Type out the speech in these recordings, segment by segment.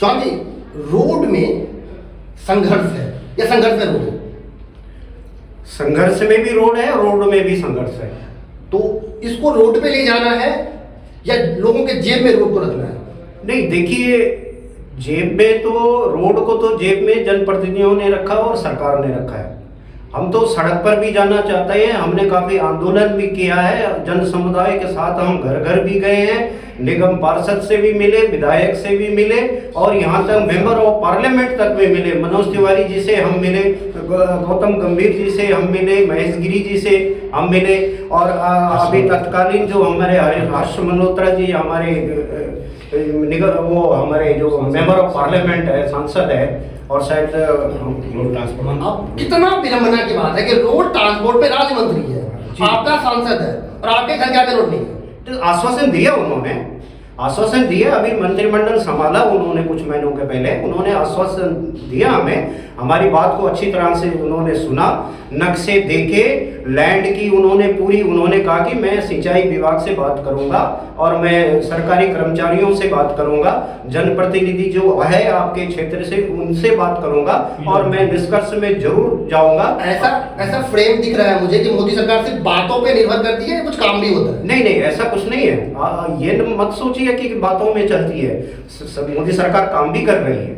चौहान जी, road में संघर्ष है या संघर्ष है रोड में? संघर्ष में भी रोड है, रोड में भी संघर्ष है। तो इसको रोड पे ले जाना है या लोगों के जेब में रोड को रखना है? नहीं, देखिए, जेब में तो रोड को तो जेब में जनप्रतिनिधियों ने रखा और सरकार ने रखा है। हम तो सड़क पर भी जाना चाहते हैं, हमने काफी आंदोलन भी किया है, जन समुदाय के साथ हम घर घर भी गए हैं, निगम पार्षद से भी मिले, विधायक से भी मिले और यहाँ तक मेंबर ऑफ पार्लियामेंट तक भी मिले। मनोज तिवारी जी से हम मिले, गौतम गंभीर जी से हम मिले, महेश गिरी जी से हम मिले और अभी तत्कालीन जो हमारे हर्ष मल्होत्रा जी हमारे वो हमारे जो मेंबर ऑफ पार्लियामेंट है, सांसद है और शायद रोड ट्रांसपोर्ट। अब कितना विडंबना की बात है कि रोड ट्रांसपोर्ट पे राज्य मंत्री है, आपका सांसद है और आपके घर के आगे रोड नहीं है। तो आश्वासन दिया उन्होंने, आश्वासन दिया, अभी मंत्रिमंडल संभाला उन्होंने कुछ महीनों के पहले, उन्होंने आश्वासन दिया हमें, हमारी बात को अच्छी तरह से उन्होंने सुना, नक्शे देखे, लैंड की उन्होंने पूरी, उन्होंने कहा कि मैं सिंचाई विभाग से बात करूंगा और मैं सरकारी कर्मचारियों से बात करूंगा, जनप्रतिनिधि जो है आपके क्षेत्र से उनसे बात करूंगा और मैं निष्कर्ष में जरूर जाऊंगा। ऐसा फ्रेम दिख रहा है मुझे कि मोदी सरकार सिर्फ बातों पे निर्भर करती है, कुछ काम भी होता है। नहीं नहीं, ऐसा कुछ नहीं है, ये मत सोचिए कि बातों में चलती है, मोदी सरकार काम भी कर रही है।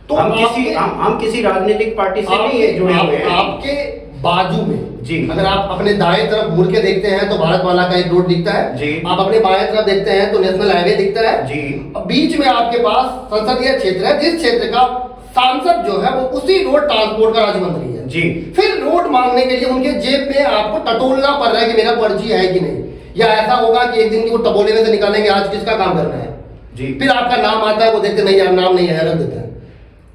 तो हम किसी राजनीतिक पार्टी से नहीं जुड़े हुए हैं। आपके बाजू में जी, अगर आप अपने दाएं तरफ मुड़ के देखते हैं तो भारतमाला का एक रोड दिखता है जी, आप अपने बाएं तरफ देखते हैं तो नेशनल हाईवे दिखता है जी, बीच में आपके पास संसदीय क्षेत्र है, जिस क्षेत्र का सांसद जो है वो उसी रोड ट्रांसपोर्ट का राज्य मंत्री है जी। फिर रोड मांगने के लिए उनके जेब में आपको टटोलना पड़ रहा है कि मेरा पर्ची है कि नहीं, या ऐसा होगा कि एक दिन वो टबोले में से निकालेंगे आज किसका काम करना है जी, फिर आपका नाम आता है वो देखते नहीं यार नाम नहीं है, रख देते हैं।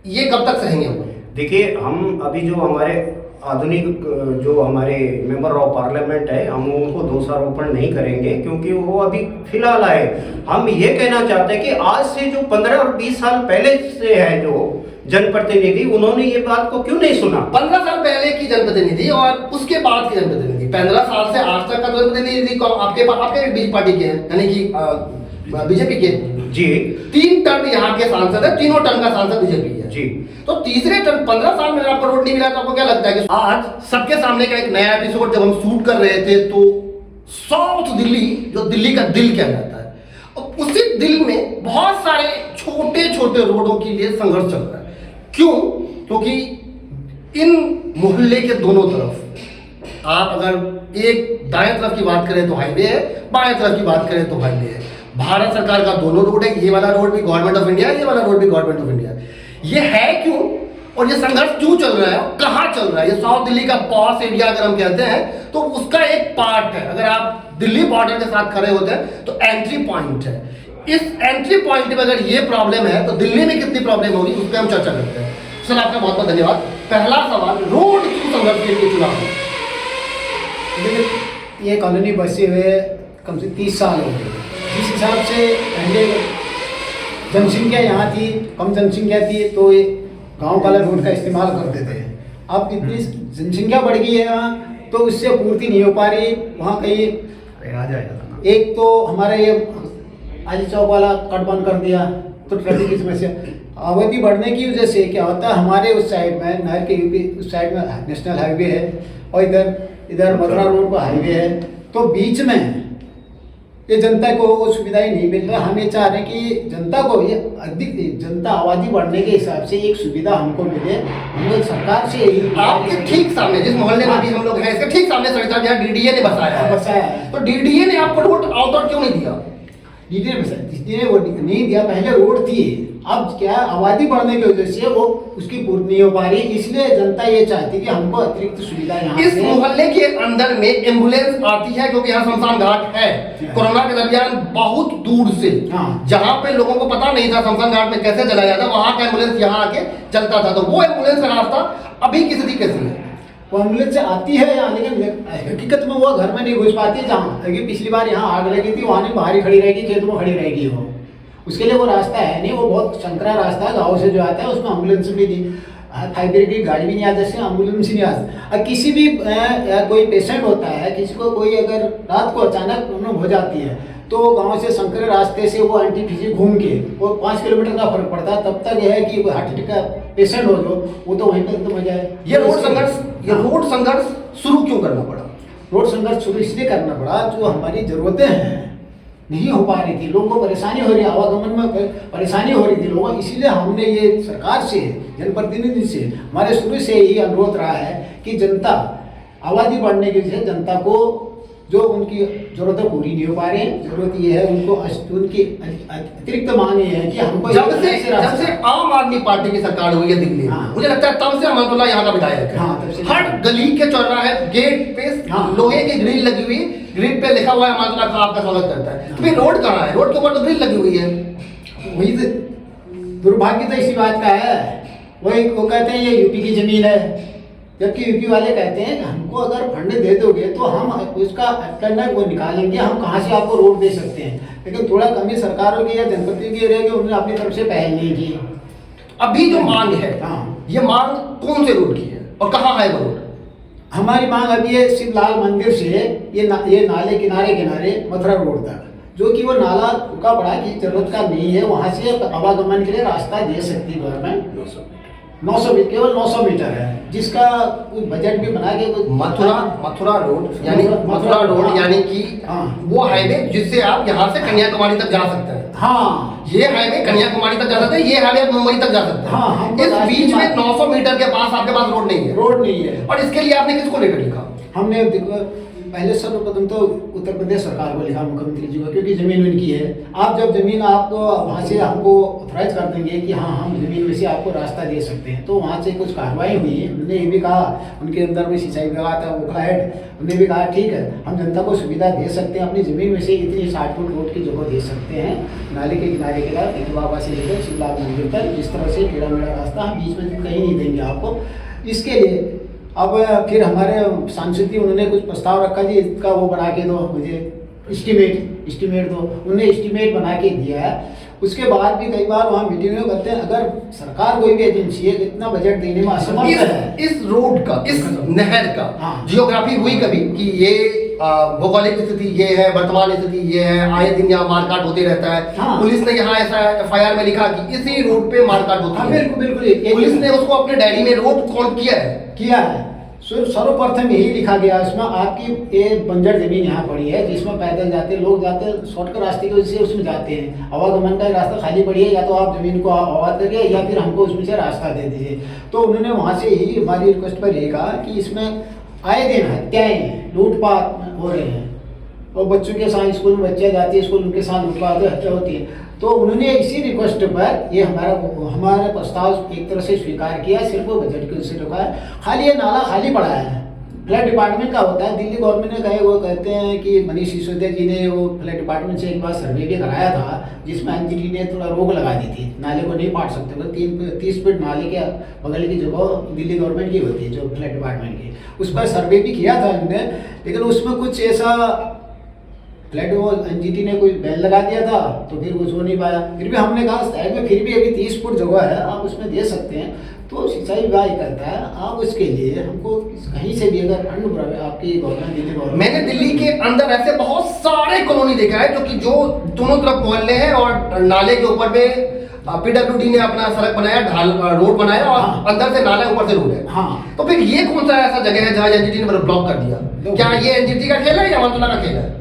ये कब तक सहेंगे हम? देखिए, हम अभी जो हमारे आधुनिक जो हमारे मेंबर ऑफ पार्लियामेंट है, हम उनको दोषारोपण नहीं करेंगे क्योंकि वो अभी फिलहाल आए। हम ये कहना चाहते हैं कि आज से जो 15 और 20 साल पहले से है जो जनप्रतिनिधि, उन्होंने ये बात को क्यों नहीं सुना? 15 साल पहले की जनप्रतिनिधि और उसके बाद की जनप्रतिनिधि, 15 साल से आज तक का जनप्रतिनिधि आपके बीच पार्टी के हैं, यानी कि बीजेपी के जी। 3 टर्म यहाँ के सांसद है, तीनों टर्म का सांसद बीजेपी है जी। तो तीसरे टर्म 15 साल में आपको रोड नहीं मिला तो आपको क्या लगता है कि आज सबके सामने का एक नया एपिसोड जब हम शूट कर रहे थे तो साउथ दिल्ली, जो दिल्ली का दिल कहलाता है, और उसी दिल में बहुत सारे छोटे छोटे रोडों के लिए संघर्ष चल रहा है। क्यों? क्योंकि इन मोहल्ले के दोनों तरफ आप अगर एक दाएं तरफ की बात करें तो हाईवे है, बाएं तरफ की बात करें तो हाईवे है। भारत सरकार का दोनों रोड है, ये वाला रोड भी गवर्नमेंट ऑफ इंडिया है, ये वाला रोड भी गवर्नमेंट ऑफ इंडिया है। ये है क्यों और ये संघर्ष क्यों चल रहा है, कहाँ चल रहा है? ये साउथ दिल्ली का पॉस एरिया अगर हम कहते हैं तो उसका एक पार्ट है। अगर आप दिल्ली बॉर्डर के साथ खड़े होते हैं तो एंट्री पॉइंट है। इस एंट्री पॉइंट में अगर ये प्रॉब्लम है तो दिल्ली में कितनी प्रॉब्लम होगी उस पर हम चर्चा करते हैं। सर, आपका बहुत बहुत धन्यवाद। पहला सवाल, रोड क्यों संघर्ष के लिए चुना? ये कॉलोनी बसे हुए कम से 30 साल हो गए। जिस हिसाब से पहले जनसंख्या यहाँ थी, कम जनसंख्या थी तो ये गांव वाला रोड का इस्तेमाल करते थे। अब इतनी जनसंख्या बढ़ गई है यहाँ तो उससे पूर्ति नहीं हो पा रही। वहाँ कहीं एक तो हमारा ये आजी चौक वाला कट बंद कर दिया तो ट्रैफिक की समस्या, आबादी बढ़ने की वजह से क्या होता है, हमारे उस साइड में नहर के यूपी उस साइड में नेशनल हाईवे है और इधर मथुरा रोड पर हाईवे है, तो बीच में ये जनता को वो सुविधाएं नहीं मिल रहा। हम ये चाह रहे हैं कि जनता को ये अधिक जनता आबादी बढ़ने के हिसाब से एक सुविधा हमको मिले। हम लोग सरकार से यही आपके ठीक सामने जिस मोहल्ले में भी हम लोग हैं, इसके ठीक सामने सड़क जहाँ डीडीए ने बसाया है, तो डीडीए ने आपको रोड आउटऑट क्यों नहीं दिया? डीडीए वो नहीं दिया, पहले रोड थी, अब क्या आबादी बढ़ने की वजह से वो उसकी पूर्ति नहीं हो पा रही, इसलिए जनता ये चाहती कि हमको अतिरिक्त सुविधा यहाँ इस मोहल्ले के अंदर में एम्बुलेंस आती है क्योंकि यहाँ शमशान घाट है। कोरोना के दरमियान बहुत दूर से जहाँ पे लोगों को पता नहीं था शमशान घाट में कैसे चला जाता, वहां का एम्बुलेंस यहाँ आके चलता था, तो वो एम्बुलेंस का रास्ता अभी की स्थिति कैसी है? वो एम्बुलेंस से आती है यहाँ, लेकिन हकीकत में वो घर में नहीं घुस पाती। जहाँ क्योंकि पिछली बार यहाँ आग लगी थी वहाँ नहीं, बाहर ही खड़ी रहेगी, खेत में खड़ी रहेगी वो, उसके लिए वो रास्ता है नहीं, वो बहुत संकरा रास्ता है गाँव से जो आता है उसमें एम्बुलेंस भी नहीं, फायर ब्रिगेड की गाड़ी भी नहीं आ सकती, एम्बुलेंस ही नहीं आ सकती। किसी भी कोई पेशेंट होता है, किसी को कोई अगर रात को अचानक प्रॉब्लम हो जाती है तो गांव से संकर रास्ते से वो एनटीपीसी घूम के वो 5 किलोमीटर का फर्क पड़ता है। तब तक यह है कि हार्ट अटैक का पेशेंट हो जो वो तो वहीं पर तो जाए। ये रोड संघर्ष शुरू क्यों करना पड़ा? रोड संघर्ष शुरू इसलिए करना पड़ा, जो हमारी जरूरतें हैं नहीं हो पा रही थी, लोगों को परेशानी हो रही, आवागमन में परेशानी हो रही थी लोगों, इसीलिए हमने ये सरकार से, जनप्रतिनिधि से हमारे शुरू से ही अनुरोध रहा है कि जनता आबादी बढ़ने की वजह से जनता को जो उनकी जरूरतें पूरी नहीं हो पा रही हैं, जरूरत ये है उनको उनकी अतिरिक्त मांग ये है कि हमको जब से आम आदमी पार्टी की सरकार हुई है दिल्ली में, हाँ। मुझे लगता है तब से अहमदुल्ला यहाँ का विधायक है। हाँ, तब से। हर गली के चौराहे गेट पे हाँ। लोहे की ग्रिल लगी हुई, ग्रिल पे लिखा हुआ है अहमदुल्ला खां आपका स्वागत करता है। तो फिर रोड कहाँ है? रोड के ऊपर तो ग्रिल लगी हुई है। वही तो दुर्भाग्य तो इसी बात का है। वही वो कहते हैं ये यूपी की जमीन है, जबकि यूपी वाले कहते हैं कि हमको अगर फंड दे दोगे तो हम उसका टेंडर वो निकालेंगे, हम कहाँ से आपको रोड दे सकते हैं। लेकिन थोड़ा कमी सरकारों की या जनप्रतिनिधि की रहेगी, उन्होंने अपनी तरफ से पहल नहीं की। अभी जो मांग है, हाँ। ये मांग कौन से रोड की है और कहाँ है वो रोड? हमारी मांग अभी है शिवलाल मंदिर से ये नाले किनारे मथुरा रोड तक, जो कि वो नाला रुका पड़ा की जरूरत का नहीं है, वहाँ से आवागमन के लिए रास्ता दे सकती है गवर्नमेंट। 900 केवल 900 मीटर है, जिसका कुछ बजट भी बना के मथुरा रोड यानी कि हाँ। वो हाईवे जिससे आप यहाँ से कन्याकुमारी तक जा सकते हैं। हाँ, ये हाईवे कन्याकुमारी तक जा सकते हैं, ये हाईवे मुंबई तक जा सकते हैं। हाँ, हमको इस बीच में राष्ट्रीय 900 मीटर के पास आपके पास रोड नहीं है। रोड नहीं है। और इसके लिए आपने किसको लेटर लिखा? हमने देखो पहले सर्वप्रथम तो उत्तर प्रदेश सरकार को लिखा, मुख्यमंत्री जी को, क्योंकि जमीन उनकी है। आप जब जमीन आपको वहाँ से हमको ऑथराइज कर देंगे कि हाँ हम जमीन में से आपको रास्ता दे सकते हैं, तो वहाँ से कुछ कार्रवाई हुई है। उन्होंने ये भी कहा, उनके अंदर में सिंचाई विभाग था वो हेड, उन्होंने भी कहा ठीक है हम जनता को सुविधा दे सकते हैं, अपनी जमीन में से इतनी 60 फुट रोड की जगह दे सकते हैं, नाले के किनारे के बाबा से लेकर शिवलाल मंदिर तक, जिस तरह से टेढ़ा मेढ़ा रास्ता हम बीच में कहीं नहीं देंगे आपको। इसके लिए अब फिर हमारे सांसद जी उन्होंने कुछ प्रस्ताव रखा जी इसका वो बना के दो, मुझे एस्टिमेट दो। उन्होंने एस्टिमेट बना के दिया है। उसके बाद भी कई बार वहाँ मीटिंग में करते हैं, अगर सरकार कोई भी एजेंसी है इतना बजट देने में असमर्थ है। इस रोड का, इस नहर का हाँ। जियोग्राफी हुई कभी कि ये भौगोलिक स्थिति ये है, वर्तमान स्थिति ये है, आए दिन यहाँ मारकाट होते रहता है। हाँ। पुलिस ने यहाँ ऐसा FIR में लिखा कि इसी रोड पे मारकाट होती हाँ, है। बिल्कुल पुलिस ने उसको अपने डायरी में रोड कौन किया है। सर्वप्रथम यही लिखा गया इसमें, आपकी एक बंजर जमीन यहाँ पड़ी है जिसमें पैदल जाते लोग जाते शॉर्टकट रास्ते की वजह से उसमें जाते हैं, आवागमन का रास्ता खाली पड़ी है, या तो आप जमीन को आबाद करिए या फिर हमको उसमें से रास्ता दे दीजिए। तो उन्होंने वहाँ से ही हमारी रिक्वेस्ट पर यही कहा कि इसमें आए दिन हत्याएं लूटपाट हो रहे हैं, और बच्चों के साथ स्कूल में बच्चे जाते हैं, स्कूल उनके साथ लूटपाट हत्या होती है। तो उन्होंने इसी रिक्वेस्ट पर ये हमारा प्रस्ताव एक तरह से स्वीकार किया, सिर्फ वो बजट के उससे रुका है। खाली ये नाला खाली पड़ा है, फ्लड डिपार्टमेंट का होता है। दिल्ली गवर्नमेंट ने कहे, वो कहते हैं कि मनीष सिसोदिया जी ने वो फ्लड डिपार्टमेंट से एक बार सर्वे भी कराया था, जिसमें NGT ने थोड़ा रोक लगा दी थी, नाले को नहीं पाट सकते। 30 फीट नाले के बगल की जगह दिल्ली गवर्नमेंट की होती है, जो फ्लड डिपार्टमेंट की, उस पर सर्वे भी किया था उन्होंने, लेकिन उसमें कुछ ऐसा फ्लड वो NGT ने कोई बैन लगा दिया था, तो फिर कुछ हो नहीं पाया। फिर भी हमने कहा साइड में फिर भी अभी 30 फुट जगह है, आप उसमें दे सकते हैं। तो सिंचाई विभाग करता है, आप उसके लिए हमको कहीं से भी अगर फंड आपकी गवर्नमेंट दिल्ली गवर्नमेंट। मैंने दिल्ली के अंदर ऐसे बहुत सारे कॉलोनी देखा है जो दोनों तरफ मोहल्ले हैं, और नाले के ऊपर में PWD ने अपना सड़क बनाया, ढाल रोड बनाया, और हाँ। अंदर से नाला ऊपर से रोड है। हाँ। तो फिर ये कौन सा ऐसा जगह है जहाँ NGT ने ब्लॉक कर दिया? क्या ये NGT का खेल है या अहमदुल्ला का खेल है?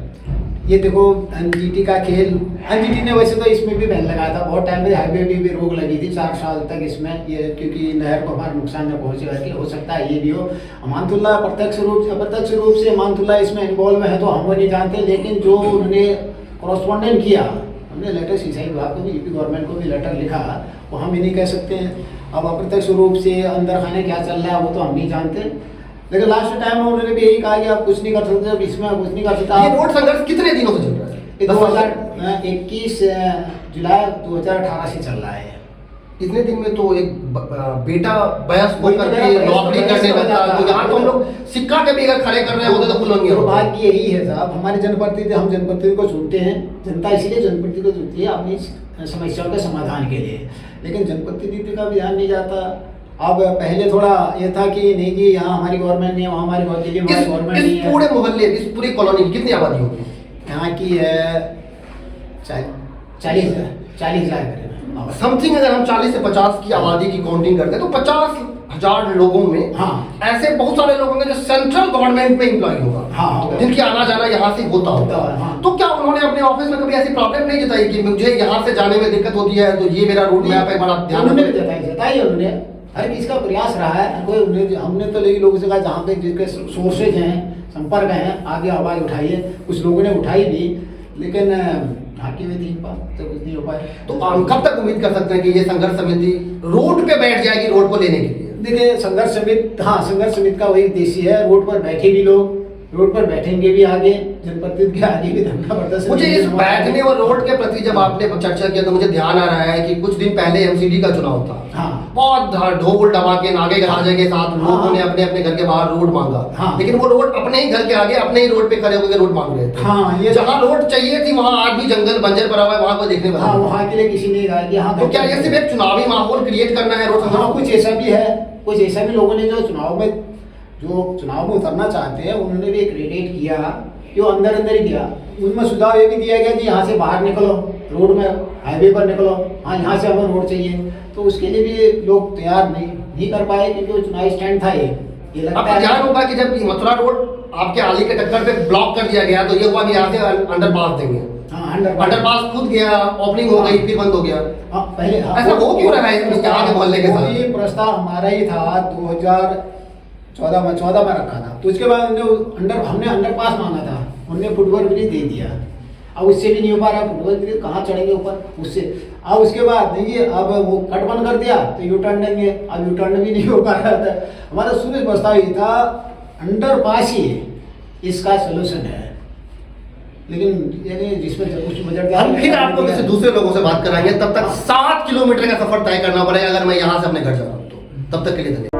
ये देखो NGT का खेल, NGT ने वैसे तो इसमें भी बैन लगाया था, बहुत टाइम में हाईवे भी रोक लगी थी 4 साल तक इसमें, ये क्योंकि नहर को हमारा नुकसान न पहुँचे करके, हो सकता है ये भी हो। अमानतुल्ला प्रत्यक्ष रूप से अप्रत्यक्ष रूप से अमानतुल्ला इसमें इन्वॉल्व है तो हम वो नहीं जानते, लेकिन जो उन्होंने कॉरस्पॉन्डेंट किया, हमने लेटर सिंचाई विभाग को भी, यूपी गवर्नमेंट को भी लेटर लिखा, वो हम ही नहीं कह सकते हैं। अब अप्रत्यक्ष रूप से अंदर खाने क्या चल रहा है वो तो हम नहीं जानते, लेकिन लास्ट टाइम में उन्होंने भी यही कहा कि आप कुछ नहीं कर सकते, अब इसमें कुछ नहीं कर सकते। ये रोड संघर्ष कितने दिनों से चल रहा है? 2021 जुलाई 2018 से चल रहा है। इतने दिन में तो एक बेटा वयस्क होकर के नौकरी करने लगता है, तो यहाँ तो हम लोग सिक्का के भी अगर खड़े कर रहे होते तो खुलंगी होता। दुर्भाग्य यही है साहब, हमारे जनप्रतिनिधि, हम जनप्रतिनिधि को चुनते हैं, जनता इसीलिए जनप्रतिनिधि को चुनती है अपनी समस्याओं के समाधान के लिए, लेकिन जनप्रतिनिधि का भी ध्यान नहीं जाता। अब पहले थोड़ा ये था कि नहीं जी यहाँ हमारी गवर्नमेंट नहीं है, वहाँ हमारी गवर्नमेंट नहीं है। पूरे मोहल्ले, इस पूरी कॉलोनी की कितनी आबादी होगी? यहाँ की है 40,000 करेगा। समथिंग अगर हम 40 से 50 की आबादी की काउंटिंग करते हैं तो 50,000 लोगों में हाँ। ऐसे बहुत सारे लोग होंगे जो सेंट्रल गवर्नमेंट में एम्प्लॉय होगा, हाँ। जिनकी आना जाना यहाँ से होता होगा। हाँ। तो क्या उन्होंने अपने ऑफिस में कभी ऐसी प्रॉब्लम नहीं जताई कि मुझे यहाँ से जाने में दिक्कत होती है, तो ये मेरा रूट मैप है, बड़ा ध्यान उन्होंने रखो। जताई उन्होंने, हर किसी का प्रयास रहा है। कोई हमने तो लेकिन लोगों से कहा जहाँ पे जिसके सोर्सेज हैं, संपर्क हैं, आगे आवाज़ उठाइए। कुछ लोगों ने उठाई भी, लेकिन ढाके हुए थी बात, तो कुछ नहीं हो पाया। तो हम कब तक उम्मीद कर सकते हैं कि ये संघर्ष समिति रोड पे बैठ जाएगी रोड को लेने के लिए? देखिए संघर्ष समिति, हाँ संघर्ष समिति का वही उद्देश्य है। रोड पर बैठे भी लोग, रोड पर बैठेंगे भी, आगे जनप्रतिनिधि के आगे भी धरना प्रदर्शन। मुझे इस बैठने और रोड के प्रति जब आपने चर्चा किया तो मुझे ध्यान आ रहा है कि कुछ दिन पहले एमसीडी का चुनाव था। हाँ। बहुत ढोल ढमाके नागे गाजे के साथ लोगों ने अपने अपने घर के बाहर रोड मांगा। हाँ। लेकिन वो रोड अपने ही घर के आगे अपने ही रोड पे खड़े होकर रोड मांग रहे थे। हाँ, ये जहाँ रोड चाहिए थी वहाँ आज भी जंगल बंजर पड़ा हुआ है, वहाँ कोई देखने वाला हाँ, नहीं। वहाँ के लिए किसी ने कहा कि हाँ। तो क्या ये सिर्फ एक चुनावी माहौल क्रिएट करना है रोड हाँ, कुछ ऐसा भी है, कुछ ऐसा भी लोगों ने जो चुनाव में उतरना चाहते हैं उन्होंने भी क्रेडिट किया, जो अंदर ही दिया। उनमें सुझाव ये भी दिया गया कि यहाँ से बाहर निकलो, रोड में हाईवे पर निकलो, हाँ यहाँ से हमें रोड चाहिए। तो उसके लिए भी लोग तैयार नहीं कर पाए, क्योंकि वो चुनावी स्टैंड था। ये लगता आपको है ध्यान होगा कि जब मथुरा रोड आपके आली के टक्कर पे ब्लॉक कर दिया गया तो ये हुआ कि यहाँ से अंडरपास देंगे। हाँ, अंडरपास खुद गया, ओपनिंग हो गई, फिर बंद हो गया। हाँ, पहले ऐसा हो क्यों रहा है यहाँ के मोहल्ले के साथ? ये प्रस्ताव हमारा ही था 2014 में रखा था। तो उसके बाद हमने अंडरपास मांगा था, उनने फुटओवर ब्रिज दे दिया। अब उससे भी नहीं हो पा रहा, फुटओवर ब्रिज कहाँ चढ़ेंगे ऊपर उससे। अब उसके बाद देखिए, अब वो कट बंद कर दिया तो यू टर्न देंगे, अब यू टर्न भी नहीं हो पा रहा था। हमारा शुरू प्रस्ताव ये था अंडरपास ही इसका सोल्यूशन है, लेकिन यानी जिसमें कुछ बजट हम फिर आपको किसी दूसरे लोगों से बात कराएंगे। तब तक 7 किलोमीटर का सफर तय करना पड़ेगा अगर मैं यहाँ से अपने घर जा रहा हूँ तो। तब तक के लिए धन्यवाद।